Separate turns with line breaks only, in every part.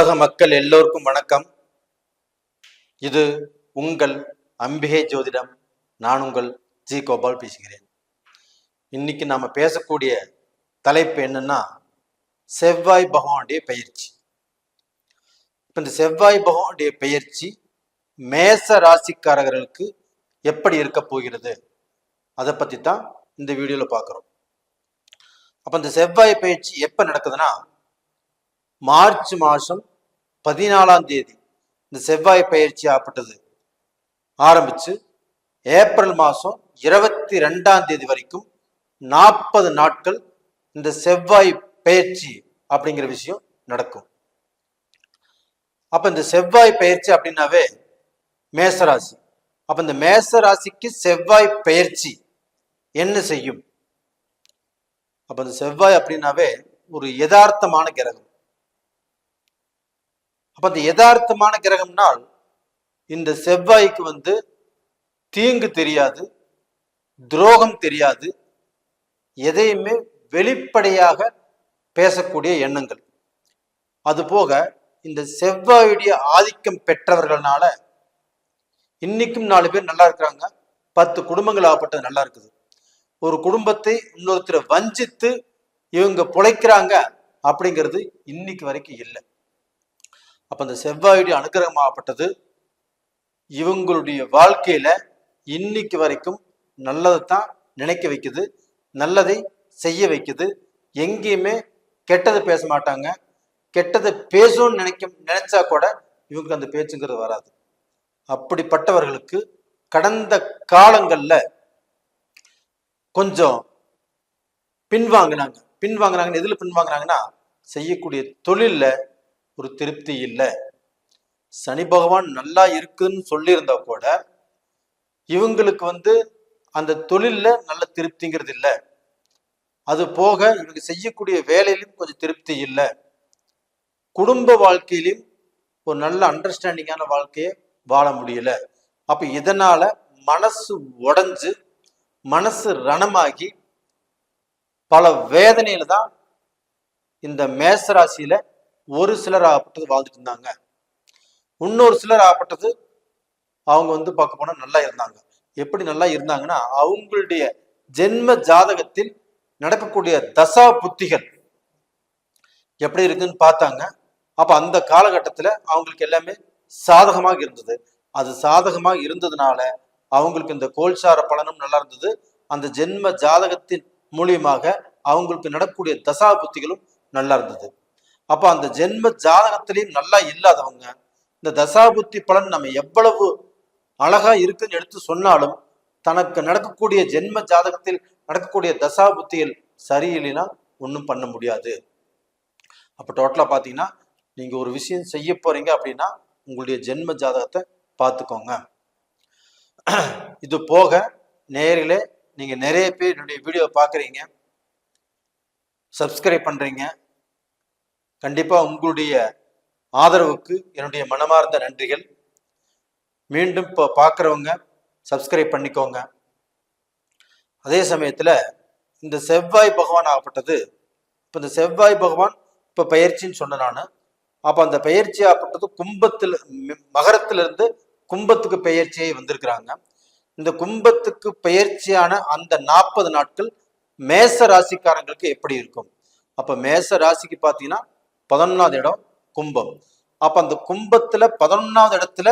உலக மக்கள் எல்லோருக்கும் வணக்கம். இது உங்கள் அம்பிகை ஜோதிடம். நான் உங்கள் ஜி கோபால் பேசுகிறேன். இன்னைக்கு நாம பேசக்கூடிய தலைப்பு என்னன்னா, செவ்வாய் பகவானுடைய பயிற்சி. இந்த செவ்வாய் பகவானுடைய பயிற்சி மேச ராசிக்காரர்களுக்கு எப்படி இருக்க போகிறது, அதை பத்தி தான் இந்த வீடியோல பார்க்கிறோம். அப்ப இந்த செவ்வாய் பயிற்சி எப்ப நடக்குதுன்னா, மார்ச் மாதம் 14ஆம் தேதி இந்த செவ்வாய் பயிற்சி ஆரம்பிச்சு ஏப்ரல் மாதம் 22ஆம் தேதி வரைக்கும் 40 நாட்கள் இந்த செவ்வாய் பயிற்சி அப்படிங்கிற விஷயம் நடக்கும். அப்ப இந்த செவ்வாய் பயிற்சி அப்படின்னாவே மேசராசி. அப்ப இந்த மேசராசிக்கு செவ்வாய் பயிற்சி என்ன செய்யும்? அப்ப இந்த செவ்வாய் அப்படின்னாவே ஒரு யதார்த்தமான கிரகம். அப்ப அந்த யதார்த்தமான கிரகம்னால் இந்த செவ்வாய்க்கு தீங்கு தெரியாது, துரோகம் தெரியாது, எதையுமே வெளிப்படையாக பேசக்கூடிய எண்ணங்கள். அதுபோக இந்த செவ்வாயுடைய ஆதிக்கம் பெற்றவர்களால இன்னைக்கும் 4 பேர் நல்லா இருக்கிறாங்க, 10 குடும்பங்கள் ஆகப்பட்டது நல்லா இருக்குது. ஒரு குடும்பத்தை இன்னொருத்தரை வஞ்சித்து இவங்க பிழைக்கிறாங்க அப்படிங்கிறது இன்னைக்கு வரைக்கும் இல்லை. அப்ப இந்த செவ்வாயுடைய அனுகிரகமாகப்பட்டது இவங்களுடைய வாழ்க்கையில இன்னைக்கு வரைக்கும் நல்லதைத்தான் நினைக்க வைக்குது, நல்லதை செய்ய வைக்குது. எங்கேயுமே கெட்டதை பேச மாட்டாங்க. கெட்டதை பேசணும்னு நினைச்சா கூட இவங்களுக்கு அந்த பேச்சுங்கிறது வராது. அப்படிப்பட்டவர்களுக்கு கடந்த காலங்கள்ல கொஞ்சம் பின்வாங்கினாங்க. எதுல பின்வாங்கினாங்கன்னா, செய்யக்கூடிய தொழில்ல ஒரு திருப்தி இல்லை. சனி பகவான் நல்லா இருக்குன்னு சொல்லியிருந்தா கூட இவங்களுக்கு அந்த தொழில்ல நல்ல திருப்திங்கிறது இல்லை. அது போக இவங்க செய்யக்கூடிய வேலையிலும் கொஞ்சம் திருப்தி இல்லை. குடும்ப வாழ்க்கையிலும் ஒரு நல்ல அண்டர்ஸ்டாண்டிங்கான வாழ்க்கையை வாழ முடியல. அப்ப இதனால மனசு உடைஞ்சு மனசு ரணமாகி பல வேதனையில தான் இந்த மேசராசியில ஒரு சிலர் ஆகப்பட்டது வாழ்ந்துட்டு இருந்தாங்க. இன்னொரு சிலர் ஆகப்பட்டது அவங்க பார்க்க போனா நல்லா இருந்தாங்க. எப்படி நல்லா இருந்தாங்கன்னா, அவங்களுடைய ஜென்ம ஜாதகத்தில் நடக்கக்கூடிய தசா புத்திகள் எப்படி இருக்குன்னு பார்த்தாங்க. அப்ப அந்த காலகட்டத்துல அவங்களுக்கு எல்லாமே சாதகமாக இருந்தது. அது சாதகமாக இருந்ததுனால அவங்களுக்கு இந்த கோல்சார பலனும் நல்லா இருந்தது. அந்த ஜென்ம ஜாதகத்தின் மூலியமாக அவங்களுக்கு நடக்கக்கூடிய தசா புத்திகளும் நல்லா இருந்தது. அப்ப அந்த ஜென்ம ஜாதகத்திலையும் நல்லா இல்லாதவங்க இந்த தசாபுத்தி பலன் நம்ம எவ்வளவு அழகா இருக்குன்னு எடுத்து சொன்னாலும் தனக்கு நடக்கக்கூடிய ஜென்ம ஜாதகத்தில் நடக்கக்கூடிய தசாபுத்திகள் சரியில்லைன்னா ஒன்றும் பண்ண முடியாது. அப்ப டோட்டலா பாத்தீங்கன்னா, நீங்க ஒரு விஷயம் செய்ய போறீங்க அப்படின்னா உங்களுடைய ஜென்ம ஜாதகத்தை பார்த்துக்கோங்க. இது போக நேரிலே நீங்க நிறைய பேர் என்னுடைய வீடியோ பார்க்குறீங்க, சப்ஸ்கிரைப் பண்றீங்க. கண்டிப்பா உங்களுடைய ஆதரவுக்கு என்னுடைய மனமார்ந்த நன்றிகள். மீண்டும் இப்போ பார்க்குறவங்க சப்ஸ்கிரைப் பண்ணிக்கோங்க. அதே சமயத்துல இந்த செவ்வாய் பகவான் ஆகப்பட்டது, இப்போ இந்த செவ்வாய் பகவான் இப்போ பயிற்சின்னு சொன்ன நான். அப்போ அந்த பயிற்சி ஆகப்பட்டது மகரத்திலிருந்து கும்பத்துக்கு பயிற்சியை வந்திருக்கிறாங்க. இந்த கும்பத்துக்கு பயிற்சியான அந்த 40 நாட்கள் மேச ராசிக்காரங்களுக்கு எப்படி இருக்கும்? அப்ப மேச ராசிக்கு பார்த்தீங்கன்னா 11ஆவது இடம் கும்பம். அப்ப அந்த கும்பத்துல 11ஆவது இடத்துல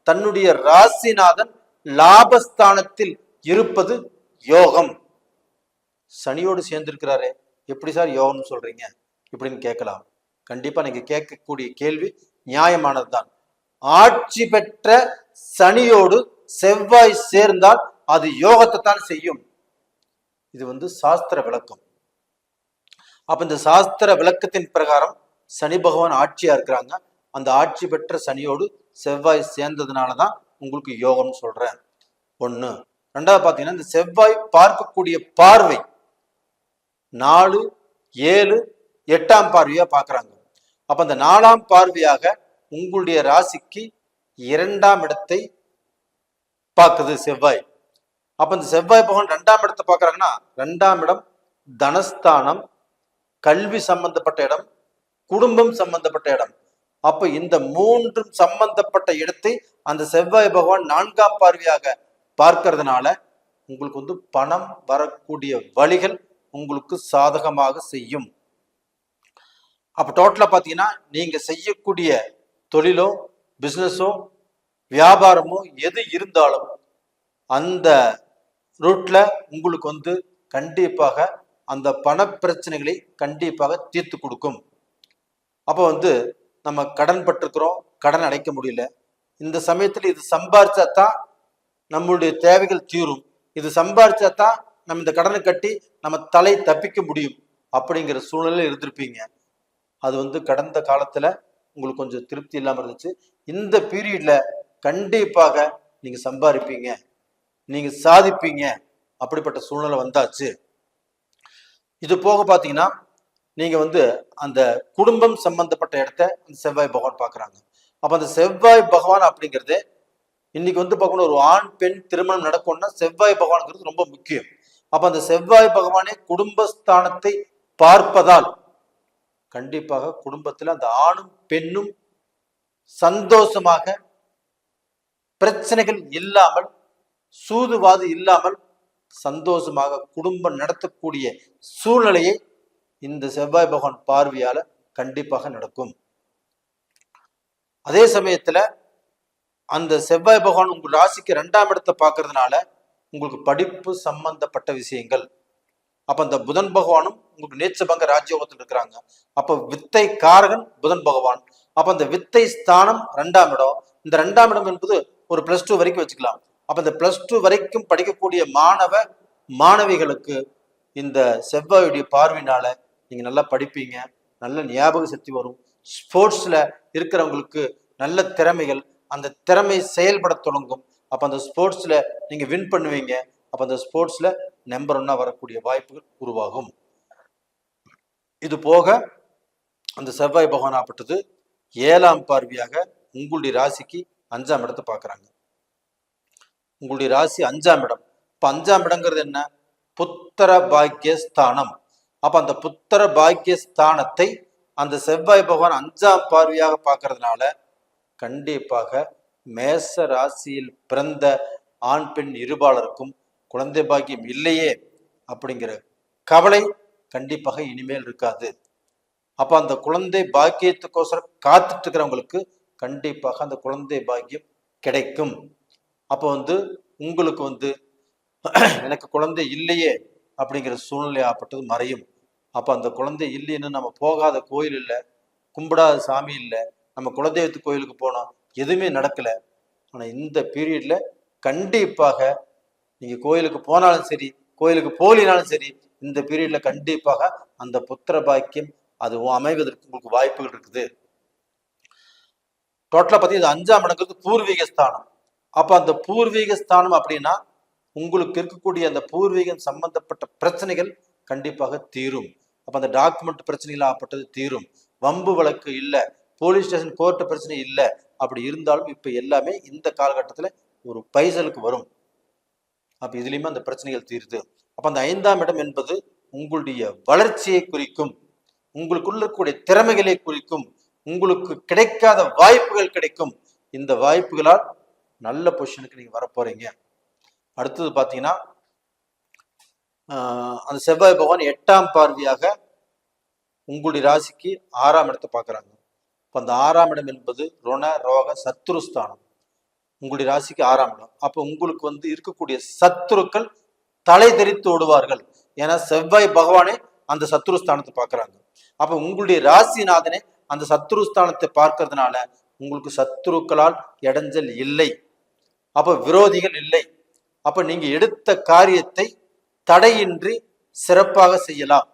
தன்னுடைய ராசிநாதன் லாபஸ்தானத்தில் இருப்பது யோகம். சனியோடு சேர்ந்திருக்கிறாரே, எப்படி சார் யோகம்னு சொல்றீங்க இப்படின்னு கேட்கலாம். கண்டிப்பா நீங்க கேட்கக்கூடிய கேள்வி நியாயமானதுதான். ஆட்சி பெற்ற சனியோடு செவ்வாய் சேர்ந்தால் அது யோகத்தை தான் செய்யும். இது சாஸ்திர விளக்கம். அப்ப இந்த சாஸ்திர விளக்கத்தின் பிரகாரம் சனி பகவான் ஆட்சியா இருக்கிறாங்க. அந்த ஆட்சி பெற்ற சனியோடு செவ்வாய் சேர்ந்ததுனாலதான் உங்களுக்கு யோகம்னு சொல்றேன். ஒண்ணு. ரெண்டாவது பாத்தீங்கன்னா, இந்த செவ்வாய் பார்க்கக்கூடிய பார்வை 4, 7, 8ஆம் பார்வையா பாக்குறாங்க. அப்ப அந்த 4ஆம் பார்வையாக உங்களுடைய ராசிக்கு 2ஆம் இடத்தை பார்க்குது செவ்வாய். அப்ப இந்த செவ்வாய் பகவான் 2ஆம் இடத்தை பாக்குறாங்கன்னா, 2ஆம் இடம் தனஸ்தானம், கல்வி சம்பந்தப்பட்ட இடம், குடும்பம் சம்பந்தப்பட்ட இடம். அப்ப இந்த மூன்றும் சம்பந்தப்பட்ட இடத்தை அந்த செவ்வாய் பகவான் 4ஆம் பார்வையாக பார்க்கறதுனால உங்களுக்கு வந்து பணம் வரக்கூடிய வழிகள் உங்களுக்கு சாதகமாக செய்யும். அப்ப டோட்டலா பாத்தீங்கன்னா நீங்க செய்யக்கூடிய தொழிலோ பிசினஸோ வியாபாரமோ எது இருந்தாலும் அந்த ரூட்ல உங்களுக்கு வந்து கண்டிப்பாக அந்த பண பிரச்சனைகளை கண்டிப்பாக தீர்த்து கொடுக்கும். அப்போ வந்து நம்ம கடன் பட்டிருக்கிறோம், கடன் அடைக்க முடியல, இந்த சமயத்துல இது சம்பாரிச்சாதான் நம்மளுடைய தேவைகள் தீரும், இது சம்பாரிச்சாதான் நம்ம இந்த கடனை கட்டி நம்ம தலை தப்பிக்க முடியும் அப்படிங்கிற சூழ்நிலையில இருந்திருப்பீங்க. அது வந்து கடந்த காலத்துல உங்களுக்கு கொஞ்சம் திருப்தி இல்லாம இருந்துச்சு. இந்த பீரியட்ல கண்டிப்பாக நீங்க சம்பாதிப்பீங்க, நீங்க சாதிப்பீங்க, அப்படிப்பட்ட சூழ்நிலை வந்தாச்சு. இது போக பாத்தீங்கன்னா நீங்க வந்து அந்த குடும்பம் சம்பந்தப்பட்ட இடத்த அந்த செவ்வாய் பகவான் பாக்குறாங்க. அப்ப அந்த செவ்வாய் பகவான் அப்படிங்கிறது இன்னைக்கு வந்து பார்க்கணும், ஒரு ஆண் பெண் திருமணம் நடக்கும்னா செவ்வாய் பகவான்ங்கிறது ரொம்ப முக்கியம். அப்ப அந்த செவ்வாய் பகவானே குடும்பஸ்தானத்தை பார்ப்பதால் கண்டிப்பாக குடும்பத்துல அந்த ஆணும் பெண்ணும் சந்தோஷமாக, பிரச்சனைகள் இல்லாமல், சூதுவாது இல்லாமல் சந்தோஷமாக குடும்பம் நடத்தக்கூடிய சூழ்நிலையை இந்த செவ்வாய் பகவான் பார்வையால கண்டிப்பாக நடக்கும். அதே சமயத்துல அந்த செவ்வாய் பகவான் உங்க ராசிக்கு 2ஆம் இடத்தை பார்க்கறதுனால உங்களுக்கு படிப்பு சம்பந்தப்பட்ட விஷயங்கள். அப்ப அந்த புதன் பகவானும் உங்களுக்கு நீச்சபங்க ராஜயோகத்தில் இருக்கிறாங்க. அப்ப வித்தை காரகன் புதன் பகவான். அப்ப அந்த வித்தை ஸ்தானம் 2ஆம் இடம். இந்த 2ஆம் இடம் என்பது ஒரு +2 வரைக்கும் வச்சுக்கலாம். அப்ப இந்த +2 வரைக்கும் படிக்கக்கூடிய மாணவ மாணவிகளுக்கு இந்த செவ்வாயுடைய பார்வையினால நீங்க நல்லா படிப்பீங்க, நல்ல ஞாபக சக்தி வரும். ஸ்போர்ட்ஸ்ல இருக்கிறவங்களுக்கு நல்ல திறமைகள், அந்த திறமை செயல்பட தொடங்கும். அப்ப அந்த ஸ்போர்ட்ஸ்ல நீங்க வின் பண்ணுவீங்க. அப்ப அந்த ஸ்போர்ட்ஸ்ல நம்பர் 1 வரக்கூடிய வாய்ப்புகள் உருவாகும். இது போக அந்த செவ்வாய் பகவான் ஆப்பட்டது 7ஆம் பார்வையாக உங்களுடைய ராசிக்கு 5ஆம் இடத்தை பார்க்கறாங்க. உங்களுடைய ராசி 5ஆம் இடம். இப்ப 5ஆம் இடங்கிறது என்ன? புத்திர பாக்கியஸ்தானம். அப்ப அந்த புத்திர பாக்கியஸ்தானத்தை அந்த செவ்வாய் பகவான் 5ஆம் பார்வையாக பார்க்கறதுனால கண்டிப்பாக மேச ராசியில் பிறந்த ஆண் பெண் இருபாலருக்கும் குழந்தை பாக்கியம் இல்லையே அப்படிங்கிற கவலை கண்டிப்பாக இனிமேல் இருக்காது. அப்ப அந்த குழந்தை பாக்கியத்துக்கோசரம் காத்துட்டு இருக்கிறவங்களுக்கு கண்டிப்பாக அந்த குழந்தை பாக்கியம் கிடைக்கும். அப்போ வந்து உங்களுக்கு வந்து எனக்கு குழந்தை இல்லையே அப்படிங்கிற சூழ்நிலை ஆப்பட்டது மறையும். அப்ப அந்த குழந்தை இல்லைன்னு நம்ம போகாத கோயில் இல்லை, கும்பிடாத சாமி இல்லை, நம்ம குலதெய்வத்து கோயிலுக்கு போனோம், எதுவுமே நடக்கல. ஆனா இந்த பீரியட்ல கண்டிப்பாக நீங்க கோயிலுக்கு போனாலும் சரி, கோயிலுக்கு போலினாலும் சரி, இந்த பீரியட்ல கண்டிப்பாக அந்த புத்திர பாக்கியம் அது அமைவதற்கு உங்களுக்கு வாய்ப்புகள் இருக்குது. டோட்டலா பார்த்தீங்கன்னா இது 5ஆம் இடங்கிறது பூர்வீக ஸ்தானம். அப்ப அந்த பூர்வீக ஸ்தானம் அப்படின்னா உங்களுக்கு இருக்கக்கூடிய அந்த பூர்வீகம் சம்பந்தப்பட்ட பிரச்சனைகள் கண்டிப்பாக தீரும். அப்ப அந்த டாக்குமெண்ட் பிரச்சனைகள் ஆப்பட்டது தீரும். வம்பு வழக்கு இல்லை, போலீஸ் ஸ்டேஷன் கோர்ட்டு பிரச்சனை இல்லை. அப்படி இருந்தாலும் இப்ப எல்லாமே இந்த காலகட்டத்துல ஒரு பைசலுக்கு வரும். அப்ப இதுலயுமே அந்த பிரச்சனைகள் தீருது. அப்ப அந்த 5ஆம் இடம் என்பது உங்களுடைய வளர்ச்சியை குறிக்கும், உங்களுக்குள்ள இருக்கக்கூடிய திறமைகளை குறிக்கும், உங்களுக்கு கிடைக்காத வாய்ப்புகள் கிடைக்கும். இந்த வாய்ப்புகளால் நல்ல பொசிஷனுக்கு நீங்க வரப்போறீங்க. அடுத்தது பாத்தீங்கன்னா அந்த செவ்வாய் பகவான் 8ஆம் பார்வையாக உங்களுடைய ராசிக்கு 6ஆம் இடத்தை பார்க்கறாங்க. அந்த 6ஆம் இடம் என்பது ருண ரோக சத்துருஸ்தானம். உங்களுடைய ராசிக்கு 6ஆம் இடம். அப்ப உங்களுக்கு வந்து இருக்கக்கூடிய சத்துருக்கள் தலை தெரித்து ஓடுவார்கள். ஏன்னா செவ்வாய் பகவானே அந்த சத்துருஸ்தானத்தை பார்க்கறாங்க. அப்ப உங்களுடைய ராசிநாதனே அந்த சத்துருஸ்தானத்தை பார்க்கறதுனால உங்களுக்கு சத்துருக்களால் இடைஞ்சல் இல்லை, அப்ப விரோதிகள் இல்லை. அப்ப நீங்க எடுத்த காரியத்தை தடையின்றி சிறப்பாக செய்யலாம்.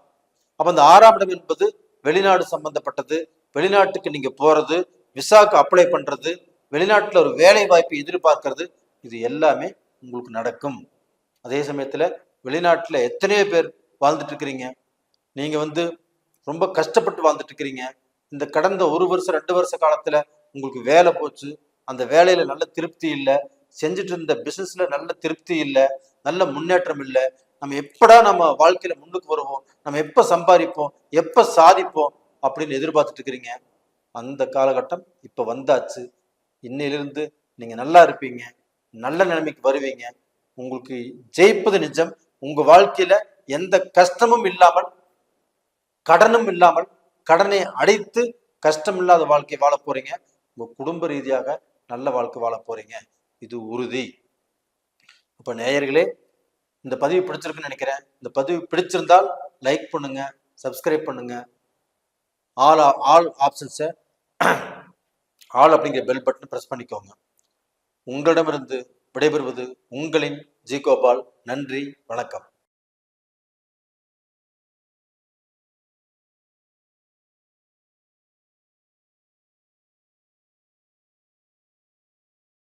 அப்ப அந்த 6ஆம் இடம் என்பது வெளிநாடு சம்பந்தப்பட்டது. வெளிநாட்டுக்கு நீங்க போறது, விசாக்கு அப்ளை பண்றது, வெளிநாட்டுல ஒரு வேலை வாய்ப்பை எதிர்பார்க்கறது, இது எல்லாமே உங்களுக்கு நடக்கும். அதே சமயத்துல வெளிநாட்டுல எத்தனையோ பேர் வாழ்ந்துட்டு இருக்கிறீங்க, நீங்க வந்து ரொம்ப கஷ்டப்பட்டு வாழ்ந்துட்டு இருக்கிறீங்க. இந்த கடந்த 1 வருஷம் 2 வருஷ காலத்துல உங்களுக்கு வேலை போச்சு, அந்த வேலையில நல்ல திருப்தி இல்லை, செஞ்சுட்டு இருந்த பிசினஸ்ல நல்ல திருப்தி இல்லை, நல்ல முன்னேற்றம் இல்லை. நம்ம எப்படா நம்ம வாழ்க்கையில முன்னுக்கு வருவோம், நம்ம எப்ப சம்பாதிப்போம், எப்ப சாதிப்போம் அப்படின்னு எதிர்பார்த்துட்டு இருக்கிறீங்க. அந்த காலகட்டம் இப்போ வந்தாச்சு. இன்னையிலிருந்து நீங்கள் நல்லா இருப்பீங்க, நல்ல நிலைமைக்கு வருவீங்க. உங்களுக்கு ஜெயிப்பது நிஜம். உங்க வாழ்க்கையில எந்த கஷ்டமும் இல்லாமல், கடனும் இல்லாமல், கடனை அடைத்து கஷ்டம் இல்லாத வாழ்க்கை வாழ போறீங்க. உங்க குடும்ப ரீதியாக நல்ல வாழ்க்கை வாழ போறீங்க, இது உறுதி. அப்ப நேயர்களே, இந்த பதிவு பிடிச்சிருக்குன்னு நினைக்கிறேன். இந்த பதிவு பிடிச்சிருந்தால் லைக் பண்ணுங்க, சப்ஸ்கிரைப் பண்ணுங்க, ஆல் ஆப்ஷன்ஸை ஆல் அப்படிங்கிற பெல் பட்டன் பிரஸ் பண்ணிக்கோங்க. உங்களிடமிருந்து விடைபெறுவது உங்களின் ஜி கோபால். நன்றி, வணக்கம்.